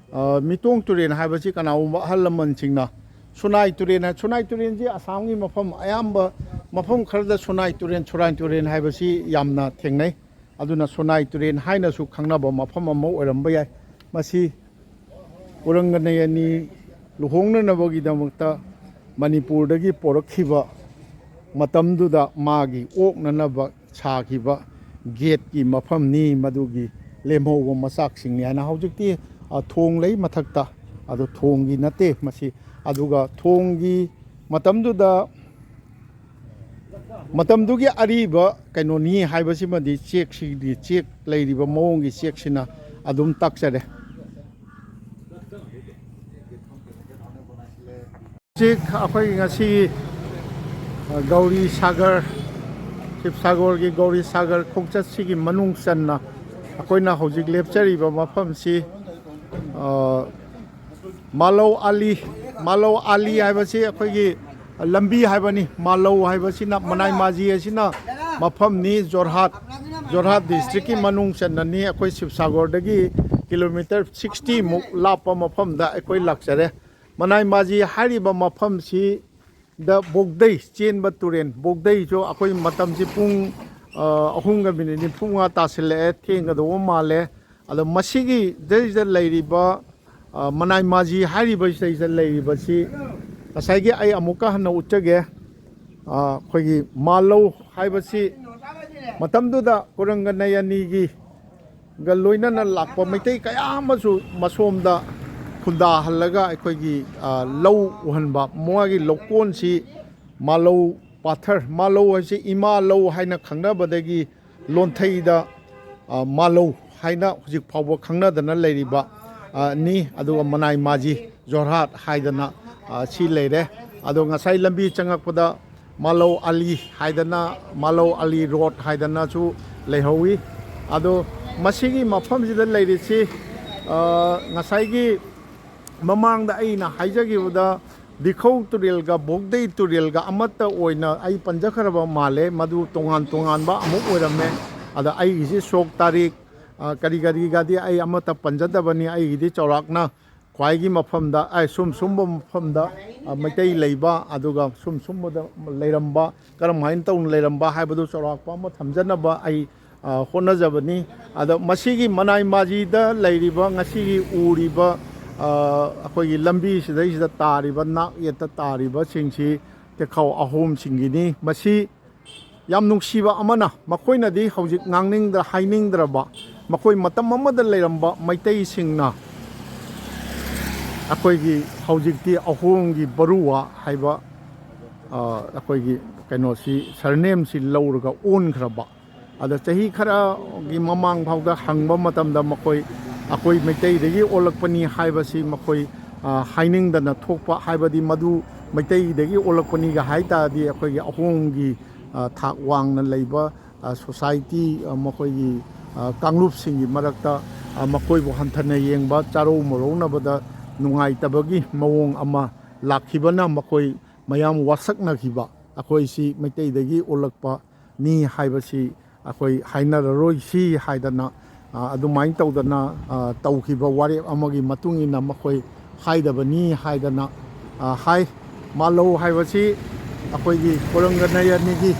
ꯃꯤꯇꯣꯡ ꯇꯨꯔꯦꯟ ꯍꯥꯏꯕꯁꯤ ꯀꯅꯥꯒꯨꯝꯕ ꯑꯍꯜ ꯂꯃꯟꯁꯤꯡꯅ ꯁꯨꯅꯥꯏ ꯇꯨꯔꯦꯟ ꯁꯨꯅꯥꯏ ꯇꯨꯔꯦꯟꯁꯤ ꯑꯁꯥꯝꯒꯤ ꯃꯐꯝ ꯑꯌꯥꯝꯕ ꯃꯐꯝ ꯈꯔꯗ ꯁꯨꯅꯥꯏ ꯇꯨꯔꯦꯟ ꯁꯨꯔꯥꯏ ꯇꯨꯔꯦꯟ ꯍꯥꯏꯕꯁꯤ ꯌꯥꯝꯅ ꯊꯦꯡꯅꯩ ꯑꯗꯨꯅ ꯁꯨꯅꯥꯏ ꯇꯨꯔꯦꯟ ꯍꯥꯏꯅꯁꯨ ꯈꯪꯅꯕ ꯃꯐꯝ ꯑꯃ ꯑꯣꯏꯔꯝꯕ ꯌꯥꯏ ꯃꯁꯤ ꯎꯔꯪꯒꯅꯌꯅꯤ ꯂꯨꯍꯣꯡꯅꯅꯕꯒꯤꯗꯃꯛꯇ ꯃꯅꯤꯄꯨꯔꯗꯒꯤ ꯄꯣꯔꯛꯈꯤꯕ ꯃꯇꯝꯗꯨꯗ ꯃꯥꯒꯤ ꯑꯣꯛꯅꯅꯕ ꯁꯥꯈꯤꯕ ꯒꯦꯠꯀꯤ ꯃꯐꯝꯅꯤ ꯃꯗꯨꯒꯤ ꯂꯦꯝꯍꯧꯕ ꯃꯆꯥꯛꯁꯤꯡꯅꯤ ꯍꯥꯏꯅ ꯍꯧꯖꯤꯛꯇꯤ ꯊꯣꯡ ꯂꯩ ꯃꯊꯛꯇ ꯑꯗꯣ ꯊꯣꯡꯒꯤ ꯅꯠꯇꯦ ꯃꯁꯤ ꯑꯗꯨꯒ ꯊꯣꯡꯒꯤ ꯃꯇꯝꯗꯨꯒꯤ ꯑꯔꯤꯕ ꯀꯩꯅꯣꯅꯤ ꯍꯥꯏꯕꯁꯤꯃꯗꯤ ꯆꯦꯛꯁꯤꯒꯤ ꯆꯦꯛ ꯂꯩꯔꯤꯕ ꯃꯑꯣꯡꯒꯤ ꯆꯦꯛꯁꯤꯅ ꯑꯗꯨꯝ ꯇꯥꯛꯆꯔꯦ ꯍꯧꯖꯤꯛ ꯑꯩꯈꯣꯏ ꯉꯁꯤ ꯒꯧꯔꯤ ꯁꯥꯒꯔ ꯁꯤꯕꯁꯥꯒꯔꯒꯤ ꯒꯧꯔꯤ ꯁꯥꯒꯔ ꯈꯣꯡꯆꯠꯁꯤꯒꯤ ꯃꯅꯨꯡ ꯆꯟꯅ ꯑꯩꯈꯣꯏꯅ ꯍꯧꯖꯤꯛ ꯂꯦꯞꯆꯔꯤꯕ ꯃꯐꯝꯁꯤ ꯃꯥꯂꯧ ꯑꯥꯂꯤ ꯍꯥꯏꯕꯁꯤ ꯑꯩꯈꯣꯏꯒꯤ ꯂꯝꯕꯤ ꯍꯥꯏꯕꯅꯤ ꯃꯥꯂꯧ ꯍꯥꯏꯕꯁꯤꯅ ꯃꯅꯥꯏꯃꯥꯖꯤ ꯑꯁꯤꯅ ꯃꯐꯝꯅꯤ ꯖꯣꯔꯍꯥꯠ ꯗꯤꯁꯇ꯭ꯔꯤꯛꯀꯤ ꯃꯅꯨꯡ ꯆꯟꯅꯅꯤ ꯑꯩꯈꯣꯏ ꯁꯤꯕꯁꯥꯒꯔꯗꯒꯤ ꯀꯤꯂꯣꯃꯤꯇꯔ 60ꯃꯨꯛ ꯂꯥꯞꯄ ꯃꯐꯝꯗ ꯑꯩꯈꯣꯏ ꯂꯥꯛꯆꯔꯦ ꯃꯅꯥꯏꯃꯥꯖꯤ ꯍꯥꯏꯔꯤꯕ ꯃꯐꯝꯁꯤ ꯗ ꯕꯣꯛꯗꯩ ꯆꯦꯟꯕ ꯇꯨꯔꯦꯟ ꯕꯣꯛꯗꯩꯁꯨ ꯑꯩꯈꯣꯏ ꯃꯇꯝꯁꯤ ꯄꯨꯡ 3:40 ꯇꯥꯁꯤꯜꯂꯛꯑꯦ ꯊꯦꯡꯒꯗꯧꯕ ꯃꯥꯜꯂꯦ ꯑꯗꯣ ꯃꯁꯤꯒꯤ ꯗꯩꯁꯤꯗ ꯂꯩꯔꯤꯕ ꯃꯅꯥꯏꯃꯥꯖꯤ ꯍꯥꯏꯔꯤꯕ ꯁꯤꯗꯩꯁꯤꯗ ꯂꯩꯔꯤꯕꯁꯤ ꯉꯁꯥꯏꯒꯤ ꯑꯩ ꯑꯃꯨꯛꯀ ꯍꯟꯅ ꯎꯠꯆꯒꯦ ꯑꯩꯈꯣꯏꯒꯤ ꯃꯥꯂꯧ ꯍꯥꯏꯕꯁꯤ ꯃꯇꯝꯗꯨꯗ ꯀꯨꯔꯪꯒꯅꯌꯅꯤꯒꯤ ꯂꯣꯏꯅꯅ ꯂꯥꯛꯄ ꯃꯩꯇꯩ ꯀꯌా ꯑꯃꯁꯨ ꯃꯁꯣꯝꯗ ꯈꯨꯟꯗꯥꯍꯜꯂꯒ ꯑꯩꯈꯣꯏꯒꯤ ꯂꯧ ꯎꯍꯟꯕ ꯃꯣꯏꯒꯤ ꯂꯧꯀꯣꯟꯁꯤ ꯃꯥꯂꯧ ꯄꯥꯊꯔ ꯃꯥꯂꯧ ꯍꯥꯏꯁꯤ ꯏꯃꯥ ꯂꯧ ꯍꯥꯏꯅ ꯈꯪꯅꯕꯗꯒꯤ ꯂꯣꯟꯊꯩꯗ ꯃꯥꯂꯧ ꯍꯥꯏꯅ ꯍꯧꯖꯤꯛ ꯐꯥꯎꯕ ꯈꯪꯅꯗꯅ ꯂꯩꯔꯤꯕ ꯅꯤ ꯑꯗꯨꯒ ꯃꯅꯥꯏꯃꯥꯖꯤ ꯖꯣꯔꯍꯥꯠ ꯍꯥꯏꯗꯅ ꯁꯤ ꯂꯩꯔꯦ ꯑꯗꯣ ꯉꯁꯥꯏ ꯂꯝꯕꯤ ꯆꯪꯉꯛꯄꯗ ꯃꯥꯂꯧ ꯑꯂꯤ ꯍꯥꯏꯗꯅ ꯃꯥꯂꯧ ꯑꯂꯤ ꯔꯣꯠ ꯍꯥꯏꯗꯅꯁꯨ ꯂꯩꯍꯧꯋꯤ ꯑꯗꯣ ꯃꯁꯤꯒꯤ ꯃꯐꯝꯁꯤꯗ ꯂꯩꯔꯤꯁꯤ ꯉꯁꯥꯏꯒꯤ ꯃꯃꯥꯡꯗ ꯑꯩꯅ ꯍꯥꯏꯖꯈꯤꯕꯗ ꯗꯤꯈꯧ ꯇꯨꯔꯦꯜꯒ ꯕꯣꯛꯗꯩ ꯇꯨꯔꯦꯜꯒ ꯑꯃꯠꯇ ꯑꯣꯏꯅ ꯑꯩ ꯄꯟꯖꯈ꯭ꯔꯕ ꯃꯥꯜꯂꯦ ꯃꯗꯨ ꯇꯣꯉꯥꯟꯕ ꯑꯃꯨꯛ ꯑꯣꯏꯔꯝꯃꯦ ꯑꯗ ꯑꯩꯒꯤꯁꯤ ꯁꯣꯛ ꯇꯥꯔꯤꯛ ꯀꯔꯤꯒꯗꯤ ꯑꯩ ꯑꯃꯠꯇ ꯄꯟꯖꯗꯕꯅꯤ ꯑꯩꯒꯤꯗꯤ ꯆꯥꯎꯔꯥꯛꯅ ꯈ꯭ꯋꯥꯏꯒꯤ ꯃꯐꯝꯗ ꯁꯨꯝꯕ ꯃꯐꯝꯗ ꯃꯩꯇꯩ ꯂꯩꯕ ꯑꯗꯨꯒ ꯁꯨꯝꯕꯗ ꯂꯩꯔꯝꯕ ꯀꯔꯝꯍꯥꯏꯅ ꯇꯧꯅ ꯂꯩꯔꯝꯕ ꯍꯥꯏꯕꯗꯨ ꯆꯥꯎꯔꯥꯛꯄ ꯑꯃ ꯊꯝꯖꯅꯕ ꯑꯩ ꯍꯣꯠꯅꯖꯕꯅꯤ ꯑꯗꯣ ꯃꯁꯤꯒꯤ ꯃꯅꯥꯏꯃꯥꯖꯤꯗ ꯂꯩꯔꯤꯕ ꯉꯁꯤꯒꯤ ꯎꯔꯤꯕ ꯑꯩꯈꯣꯏꯒꯤ ꯂꯝꯕꯤ ꯁꯤꯗꯩꯁꯤꯗ ꯇꯥꯔꯤꯕ ꯅꯥꯛ ꯌꯦꯠꯇ ꯇꯥꯔꯤꯕꯁꯤꯡꯁꯤ ꯇꯦꯈꯥꯎ ꯑꯍꯣꯝꯁꯤꯡꯒꯤꯅꯤ ꯃꯁꯤ ꯌꯥꯝ ꯅꯨꯡꯁꯤꯕ ꯑꯃꯅ ꯃꯈꯣꯏꯅꯗꯤ ꯍꯧꯖꯤꯛ ꯍꯥꯏꯅꯤꯡꯗ꯭ꯔꯕ ꯃꯈꯣꯏ ꯃꯇꯝ ꯑꯃꯗ ꯂꯩꯔꯝꯕ ꯃꯩꯇꯩꯁꯤꯡꯅ ꯑꯩꯈꯣꯏꯒꯤ ꯍꯧꯖꯤꯛꯇꯤ ꯑꯍꯣꯝꯒꯤ ꯕꯔꯨꯋꯥ ꯍꯥꯏꯕ ꯑꯩꯈꯣꯏꯒꯤ ꯀꯩꯅꯣꯁꯤ ꯁꯔꯅꯦꯝꯁꯤ ꯂꯧꯔꯒ ꯑꯣꯟꯈ꯭ꯔꯕ ꯑꯗ ꯆꯍꯤ ꯈꯔꯒꯤ ꯃꯃꯥꯡ ꯐꯥꯎꯗ ꯍꯪꯕ ꯃꯇꯝꯗ ꯑꯩꯈꯣいꯃꯩꯇꯩꯗꯒꯤ ꯑꯣꯜꯂꯛꯄꯅꯤ ꯍꯥꯏꯕꯁꯤ ꯃꯈꯣꯏ ꯍꯥꯏꯅꯤꯡꯗꯅ ꯊꯣꯛꯄ ꯍꯥꯏꯕꯗꯤ ꯃꯗꯨ ꯃꯩꯇꯩꯗꯒꯤ ꯑꯣꯜꯂꯛꯄꯅꯤꯒ ꯍꯥꯏꯇꯥꯔꯗꯤ ꯑꯩꯈꯣꯏꯒꯤ ꯑꯍꯣꯝꯒꯤ ꯊꯥꯛ ꯋꯥꯡꯅ ꯂꯩꯕ ꯁꯣꯁꯥꯏꯇꯤ ꯃꯈꯣꯏꯒꯤ ꯀꯥꯡꯂꯨꯞꯁꯤꯡꯒꯤ ꯃꯔꯛꯇ ꯃꯈꯣꯏꯕꯨ ꯍꯟꯊꯅ ꯌꯦꯡꯕ ꯆꯥꯔꯧ ꯃꯔꯧꯅꯕꯗ ꯅꯨꯡꯉꯥꯏꯇꯕꯒꯤ ꯃꯑꯣꯡ ꯑꯃ ꯂꯥꯛꯈꯤꯕꯅ ꯃꯈꯣꯏ ꯃꯌꯥꯝ ꯋꯥꯁꯛꯅꯈꯤꯕ ꯑꯩꯈꯣꯏꯁꯤ ꯃꯩꯇꯩꯗꯒꯤ ꯑꯣꯜꯂꯛꯄꯅꯤ ꯍꯥꯏꯕꯁꯤ ꯑꯩꯈꯣꯏ ꯍꯥꯏꯅꯔꯔꯣꯏꯁꯤ ꯍꯥꯏꯗꯅ ꯑꯗꯨꯃꯥꯏꯅ ꯇꯧꯗꯅ ꯇꯧꯈꯤꯕ ꯋꯥꯔꯦꯞ ꯑꯃꯒꯤ ꯃꯇꯨꯡ ꯏꯟꯅ ꯃꯈꯣꯏ ꯍꯥꯏꯗꯕꯅꯤ ꯍꯥꯏꯗꯅ ꯍꯥꯏ ꯃꯥꯂꯧ ꯍꯥꯏꯕꯁꯤ ꯑꯩꯈꯣꯏꯒꯤ ꯀꯨꯔꯪꯒꯅꯌꯅꯤꯒꯤ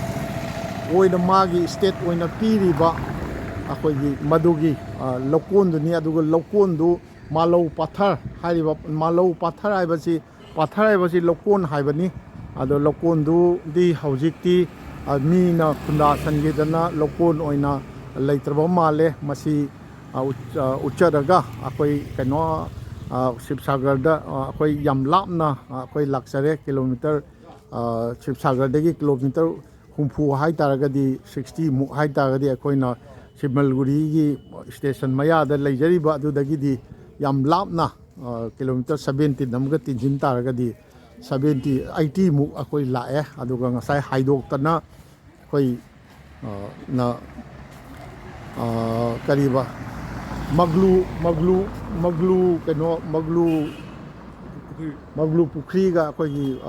ꯑꯣꯏꯅ ꯃꯥꯒꯤ ꯏꯁꯇꯦꯠ ꯑꯣꯏꯅ ꯄꯤꯔꯤꯕ ꯑꯩꯈꯣꯏꯒꯤ ꯃꯗꯨꯒꯤ ꯂꯧꯀꯣꯟꯗꯨꯅꯤ ꯑꯗꯨꯒ ꯂꯧꯀꯣꯟꯗꯨ ꯃꯥꯂꯧ ꯄꯥꯊꯔ ꯍꯥꯏꯔꯤꯕ ꯃꯥꯂꯧ ꯄꯥꯊꯔ ꯍꯥꯏꯕꯁꯤ ꯂꯧꯀꯣꯟ ꯍꯥꯏꯕꯅꯤ ꯑꯗꯣ ꯂꯧꯀꯣꯟꯗꯨꯗꯤ ꯍꯧꯖꯤꯛꯇꯤ ꯃꯤꯅ ꯈꯨꯟꯗꯥꯁꯟꯈꯤꯗꯅ ꯂꯧꯀꯣꯟ ꯑꯣꯏꯅ ꯂꯩꯇ꯭ꯔꯕ ꯃꯥꯜꯂꯦ ꯃꯁꯤ ꯎꯠꯆꯔꯒ ꯑꯩꯈꯣꯏ ꯀꯩꯅꯣ ꯁꯤꯕꯁꯥꯒꯔꯗ ꯑꯩꯈꯣꯏ ꯌꯥꯝ ꯂꯥꯞꯅ ꯑꯩꯈꯣꯏ ꯂꯥꯛꯆꯔꯦ ꯀꯤꯂꯣꯃꯤꯇꯔ ꯁꯤꯕꯁꯥꯒꯔꯗꯒꯤ ꯀꯤꯂꯣꯃꯤꯇꯔ 60 ꯍꯥꯏꯇꯥꯔꯒꯗꯤ 60ꯃꯨꯛ ꯍꯥꯏꯇꯥꯔꯒꯗꯤ ꯑꯩꯈꯣꯏꯅ ꯁꯤꯃꯜꯒꯨꯔꯤꯒꯤ ꯁ꯭ꯇꯦꯁꯟ ꯃꯌꯥꯗ ꯂꯩꯖꯔꯤꯕ ꯑꯗꯨꯗꯒꯤꯗꯤ ꯌꯥꯝ ꯂꯥꯞꯅ ꯀꯤꯂꯣꯃꯤꯇꯔ 17 ꯑꯃꯒ ꯇꯤꯟꯁꯤꯟ ꯇꯥꯔꯒꯗꯤ 80ꯃꯨꯛ ꯑꯩꯈꯣꯏ ꯂꯥꯛꯑꯦ ꯑꯗꯨꯒ ꯉꯁꯥꯏ ꯍꯥꯏꯗꯣꯛꯇꯅ ꯑꯩꯈꯣꯏ ꯀꯔꯤꯕ ꯃꯒ꯭ꯂꯨ Maglu Pukriga akoigi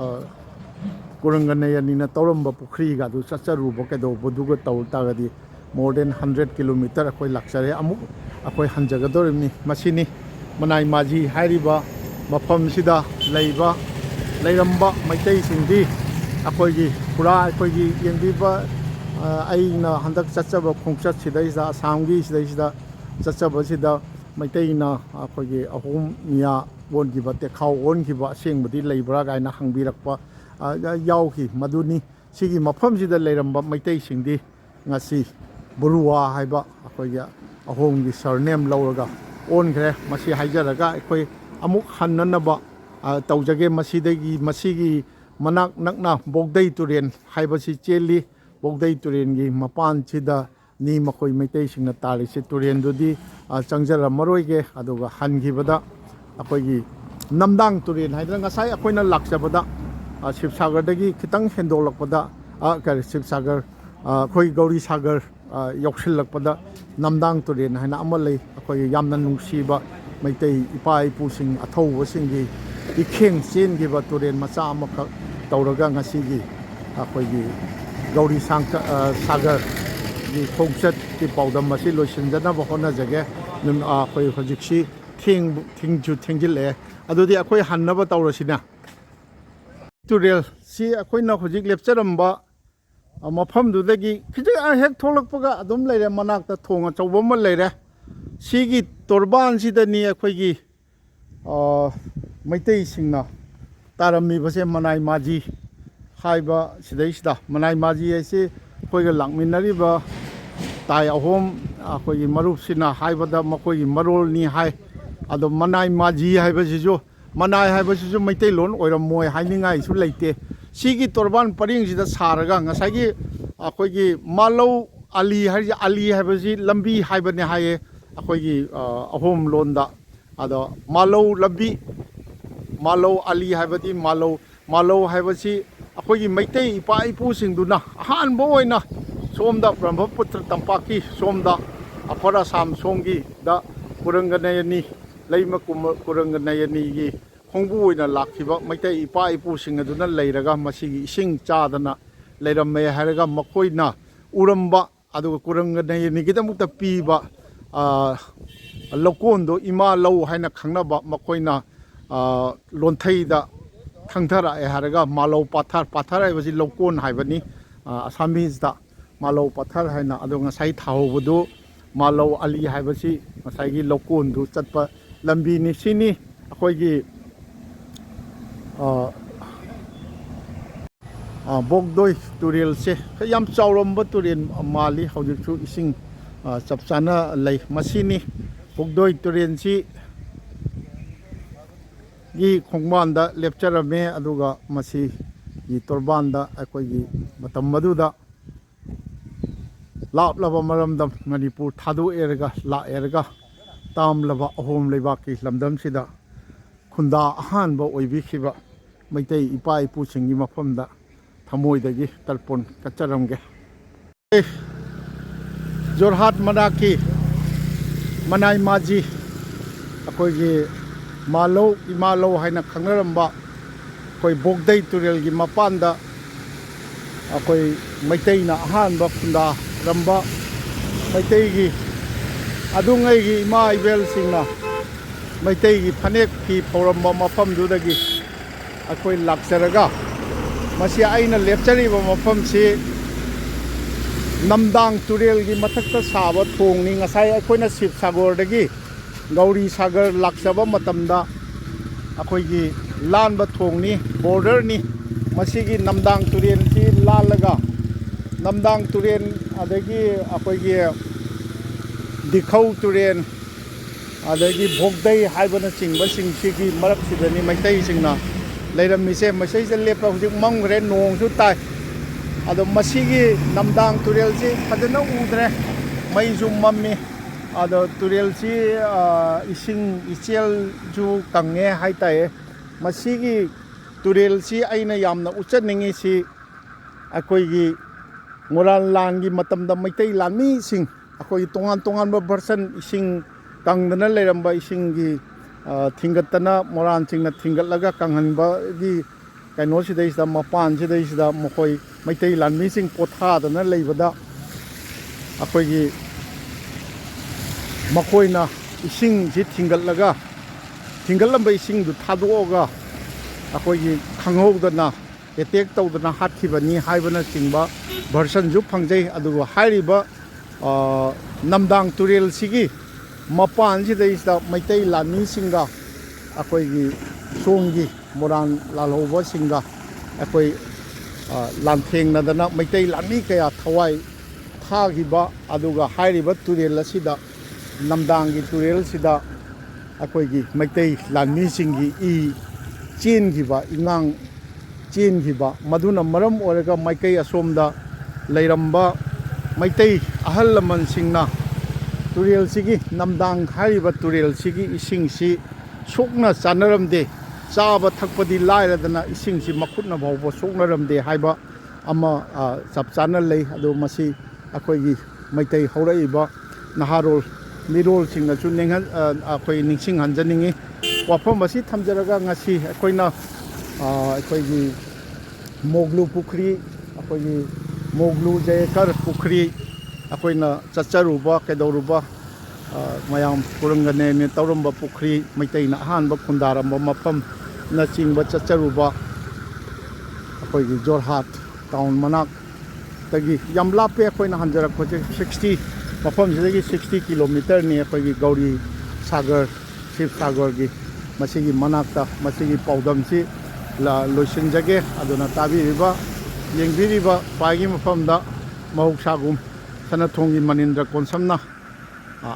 Kuranganayani na Toramba Pukriga du Sacharuba Kedo Boduga Tautagadi more than 100 kilometer akoi laksare amuk akoi hanjagadorni masini Manaimaji hairiba mafam sida leiba leiramba maitai singdi akoigi pura akoigi yengdiba aina handak chachaba khongchat sidaisa Assamgi sidaisa chachaba sida maitai na akoigi ahum nya wongiba tekhaw wongiba sengbudi leibra gaina hangbirakpa yauki maduni sigi mafam sida leiramba maitai singdi ngasi Burua haiba akoigi ahomgi surname lauraga onkhre masi haijaraga akoi amuk hannanaba taujage masidagi masigi manak nakna bogdai turen haibasi cheli bogdai turen gi mapan chida ni makoi maitai singna tari se turen dudi changjara maroige aduga hangibada akoigi namdang turen haidra ngasai akoina laksabada Sivasagar dagi kitang hendolakpada Sivasagar khoi Gaurisagar Yoksillakpada namdang turen haina amalei akhoi yamna nungsiba maitai ipa ipusing athaubasingi ikheng chengiba turen macha amakha tauraga ngasigi akhoi Gouri Sagar gi khongchat ki paudam masi loisinjana ba hona jage nun akhoi hojiksi thingjile adudi akhoi hannaba taurasina turel si akhoi na hojik lepcharamba mafamdudagi khije hek tholakpaga adum leire manakta thonga chawbama leire sigi torban sidani akhoi maitai singna tarami base Manaimaji haiba sidaisda Manaimaji ase akhoi lakminariba tai ahom akhoi marup sina haibada makoi marol ni hai ado Manaimaji haiba sijo Manai haiba sijo maitai lon oiramoi hainingai su leite sigi torban paring sida saraga ngasagi akoigi malau ali haibasi lambi haibane haye akoigi ahom londa ado malau lambi malau ali haibadi malau haibasi akoigi maitai ipa ipu singduna ahan boina somda Brahmaputra tampaki somda apara sam songi da kuranganayani leima kuranganayani gi khongbu oina lakhiba maitai ipa ipu sing aduna leiraga masigi ising chadana leiramme haraga makoina uramba aduga kuranganayani gidamukta piba lokondo ima lau haina khangnaba makoina lontheida thangthara haraga malau pathar haibasi lokon haibani Assamese malau pathar haina adunga sai thaubudu malau ali haibasi masaigi lokon du chatpa lambi ni sini akoigi Bogdoi turel se yam chauramba turen mali hojiksu ising chapchana lei masini Bogdoi turen si gi khongmanda lepcharame aduga masi gi torbanda akoigi matam maduda laplaba maramda Manipur thadu erga la erga tamlaba ahom leibaki lamdam sida khunda ahanba oibikhiba maitai ipa ipu singi mafamda thamoidagi talpon kacharamge Jorhat Manaki Manaimaji akoigi malau haina khangnaramba koi bogdai turel gi mapanda akoi maitai na ahanba khunda ramba maitai gi adungai gi ima ibel singna maitai gi phanek ki phoramba mafam dudagi akoi laksaraga masi aina lepchariba mafam si namdang turel gi mathakta saba thong ni ngasai akoina Sivasagar dagi Gaurisagar laksaba matamda akoi gi lanba thong ni border ni masi gi namdang turel si lalaga namdang turen adagi akoi gi dikhau turen adagi bogdai haibana singba singsi marak sidani maitai singna leirammise masai se lepa hujik mangre nong su tai ado masigi namdang turel si phadana udre mai ju mammi ado turel si ising ichel ju kange haitai masigi turel si aina yamna uchaningi si akoi gi moral langi matamda maitai lanmi sing akoi tongan version ising kangdana leramba ising gi ꯊꯤꯡꯒꯠꯇꯅ ꯃꯣꯔꯥꯟꯁꯤꯡꯅ ꯊꯤꯡꯒꯠꯂꯒ ꯀꯪꯍꯟꯕꯒꯤ ꯀꯩꯅꯣꯁꯤꯗꯩꯁꯤꯗ ꯃꯄꯥꯟꯁꯤꯗꯩꯁꯤꯗ ꯃꯈꯣꯏ ꯃꯩꯇꯩ ꯂꯥꯟꯃꯤꯁꯤꯡ ꯄꯣꯊꯥꯗꯅ ꯂꯩꯕꯗ ꯑꯩꯈꯣꯏꯒꯤ ꯃꯈꯣꯏꯅ ꯏꯁꯤꯡꯁꯤ ꯊꯤꯡꯒꯠꯂꯝꯕ ꯏꯁꯤꯡꯗꯨ ꯊꯥꯗꯣꯛꯑꯒ ꯑꯩꯈꯣꯏꯒꯤ ꯈꯪꯍꯧꯗꯅ ꯑꯦꯇꯦꯛ ꯇꯧꯗꯅ ꯍꯥꯠꯈꯤꯕꯅꯤ ꯍꯥꯏꯕꯅꯆꯤꯡꯕ ꯚꯔꯁꯟꯁꯨ ꯐꯪꯖꯩ ꯑꯗꯨꯒ ꯍꯥꯏꯔꯤꯕ ꯅꯝꯗꯥꯡ ꯇꯨꯔꯦꯜꯁꯤꯒꯤ ꯃꯄꯥꯟꯁꯤꯗꯩꯁꯤꯗ ꯃꯩꯇꯩ ꯂꯥꯟꯃꯤꯁꯤꯡꯒ ꯑꯩꯈꯣꯏꯒꯤ ꯁꯣꯝꯒꯤ ꯃꯣꯔꯥꯟ ꯂꯥꯜꯍꯧꯕꯁꯤꯡꯒ ꯑꯩꯈꯣꯏ ꯂꯥꯟꯊꯦꯡꯅꯗꯅ ꯃꯩꯇꯩ ꯂꯥꯟꯃꯤ ꯀꯌꯥ ꯊꯋꯥꯏ ꯊꯥꯈꯤꯕ ꯑꯗꯨꯒ ꯍꯥꯏꯔꯤꯕ ꯇꯨꯔꯦꯜ ꯑꯁꯤꯗ ꯅꯝꯗꯥꯡꯒꯤ ꯇꯨꯔꯦꯜꯁꯤꯗ ꯑꯩꯈꯣꯏꯒꯤ ꯃꯩꯇꯩ ꯂꯥꯟꯃꯤꯁꯤꯡꯒꯤ ꯏ ꯆꯦꯟꯈꯤꯕ ꯏꯉꯥꯡ ꯆꯦꯟꯈꯤꯕ ꯃꯗꯨꯅ ꯃꯔꯝ ꯑꯣꯏꯔꯒ ꯃꯥꯏꯀꯩ ꯑꯁꯣꯝꯗ ꯂꯩꯔꯝꯕ ꯃꯩꯇꯩ ꯑꯍꯜ ꯂꯃꯟꯁꯤꯡꯅ ꯇꯨꯔꯦꯜꯁꯤꯒꯤ ꯅꯝꯗꯥꯡ ꯍꯥꯏꯔꯤꯕ ꯇꯨꯔꯦꯜꯁꯤꯒꯤ ꯏꯁꯤꯡꯁꯤ ꯁꯣꯛꯅ ꯆꯥꯅꯔꯝꯗꯦ, ꯆꯥꯕ ꯊꯛꯄꯗꯤ ꯂꯥꯏꯔꯗꯅ ꯏꯁꯤꯡꯁꯤ ꯃꯈꯨꯠꯅ ꯐꯥꯎꯕ ꯁꯣꯛꯅꯔꯝꯗꯦ ꯍꯥꯏꯕ ꯑꯃ ꯆꯞ ꯆꯥꯅ ꯂꯩ꯫ ꯑꯗꯨ ꯃꯁꯤ ꯑꯩꯈꯣꯏꯒꯤ ꯃꯩꯇꯩ ꯍꯧꯔꯛꯏꯕ ꯅꯍꯥꯔꯣꯜ ꯃꯤꯔꯣꯜꯁꯤꯡꯅꯁꯨ ꯑꯩꯈꯣꯏ ꯅꯤꯡꯁꯤꯡꯍꯟꯖꯅꯤꯡꯉꯤ꯫ ꯋꯥꯐꯝ ꯑꯁꯤ ꯊꯝꯖꯔꯒ ꯉꯁꯤ ꯑꯩꯈꯣꯏꯅ ꯑꯩꯈꯣꯏꯒꯤ ꯃꯣꯒꯂꯨ ꯄꯨꯈ꯭ꯔꯤ, ꯑꯩꯈꯣꯏꯒꯤ ꯃꯣꯒꯂꯨ ꯖꯌꯀꯔ ꯄꯨꯈ꯭ꯔꯤ ꯑꯩꯈꯣꯏꯅ ꯆꯠꯆꯔꯨꯕ ꯀꯩꯗꯧꯔꯨꯕ ꯃꯌꯥꯝ ꯀꯨꯔꯪꯒꯅꯦꯅ ꯇꯧꯔꯝꯕ ꯄꯨꯈ꯭ꯔꯤ, ꯃꯩꯇꯩꯅ ꯑꯍꯥꯟꯕ ꯈꯨꯟꯗꯥꯔꯝꯕ ꯃꯐꯝꯅꯆꯤꯡꯕ ꯆꯠꯆꯔꯨꯕ ꯑꯩꯈꯣꯏꯒꯤ ꯖꯣꯔꯍꯥꯠ ꯇꯥꯎꯟ ꯃꯅꯥꯛꯇꯒꯤ ꯌꯥꯝ ꯂꯥꯞꯄꯦ ꯑꯩꯈꯣꯏꯅ ꯍꯟꯖꯔꯛꯄꯁꯦ 60 ꯃꯐꯝꯁꯤꯗꯒꯤ 60 ꯀꯤꯂꯣꯃꯤꯇꯔꯅꯤ ꯑꯩꯈꯣꯏꯒꯤ ꯒꯧꯔꯤ ꯁꯥꯒꯔ ꯁꯤꯕꯁꯥꯒꯔꯒꯤ ꯃꯁꯤꯒꯤ ꯃꯅꯥꯛꯇ ꯃꯁꯤꯒꯤ ꯄꯥꯎꯗꯝꯁꯤ ꯂꯣꯏꯁꯤꯟꯖꯒꯦ꯫ ꯑꯗꯨꯅ ꯇꯥꯕꯤꯔꯤꯕ ꯌꯦꯡꯕꯤꯔꯤꯕ ꯈ꯭ꯋꯥꯏꯒꯤ ꯃꯐꯝꯗ ꯃꯍꯧꯁꯥꯒꯨꯝ ꯁꯅꯊꯣꯡꯒꯤ ꯃꯅꯤꯟꯗ꯭ꯔ ꯀꯣꯟꯁꯝꯅ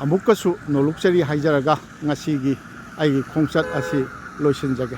ꯑꯃꯨꯛꯀꯁꯨ ꯅꯣꯂꯨꯛꯆꯔꯤ ꯍꯥꯏꯖꯔꯒ ꯉꯁꯤꯒꯤ ꯑꯩꯒꯤ ꯈꯣꯡꯆꯠ ꯑꯁꯤ ꯂꯣꯏꯁꯤꯟꯖꯒꯦ꯫